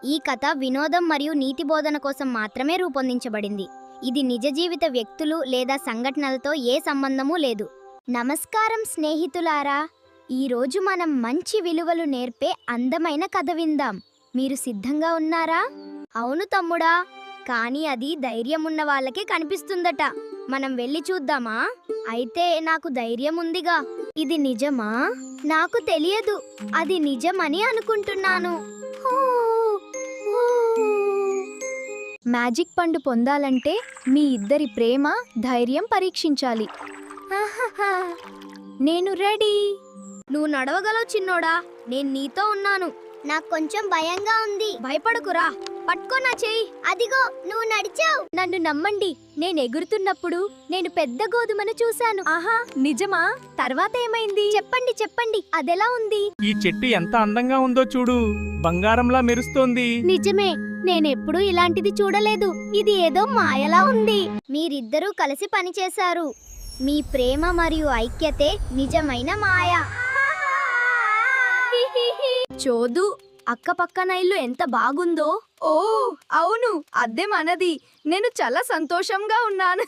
ఈ కథ వినోదం మరియు నీతి బోధన కోసం మాత్రమే రూపొందించబడింది. ఇది నిజ జీవిత వ్యక్తులు లేదా సంఘటనలతో ఏ సంబంధమూ లేదు. నమస్కారం స్నేహితులారా, ఈరోజు మనం మంచి విలువలు నేర్పే అందమైన కథ విందాం. మీరు సిద్ధంగా ఉన్నారా? అవును తమ్ముడా, కానీ అది ధైర్యం ఉన్న వాళ్ళకే కనిపిస్తుందట. మనం వెళ్ళి చూద్దామా? అయితే నాకు ధైర్యం ఉందిగా. ఇది నిజమా? నాకు తెలియదు. అది నిజమని అనుకుంటున్నాను. మ్యాజిక్ పండు పొందాలంటే మీ ఇద్దరి ప్రేమ, ధైర్యం పరీక్షించాలి. నేను రెడీ. నువ్వు నడవగలవు చిన్నోడా, నేను నీతో ఉన్నాను. నాకు కొంచెం భయంగా ఉంది. భయపడకురా, పట్టుకో నా చెయ్యి. అదిగో నువ్వు నడిచావు. నన్ను నమ్మండి, నేను ఎగురుతున్నప్పుడు నేను పెద్ద గోధుమను చూశాను. ఆహా, నిజమా? తర్వాత ఏమైంది? చెప్పండి చెప్పండి, అదెలా ఉంది? ఈ చెట్టు ఎంత అందంగా ఉందో చూడు, బంగారంలా మెరుస్తోంది. నిజమే, నేనెప్పుడూ ఇలాంటిది చూడలేదు. ఇది ఏదో మాయలా ఉంది. మీరిద్దరూ కలిసి పనిచేశారు. మీ ప్రేమ మరియు ఐక్యతే నిజమైన మాయ. చోదు, అక్కపక్కన ఇల్లు ఎంత బాగుందో. ఓ అవును, అద్దె మనది. నేను చాలా సంతోషంగా ఉన్నాను.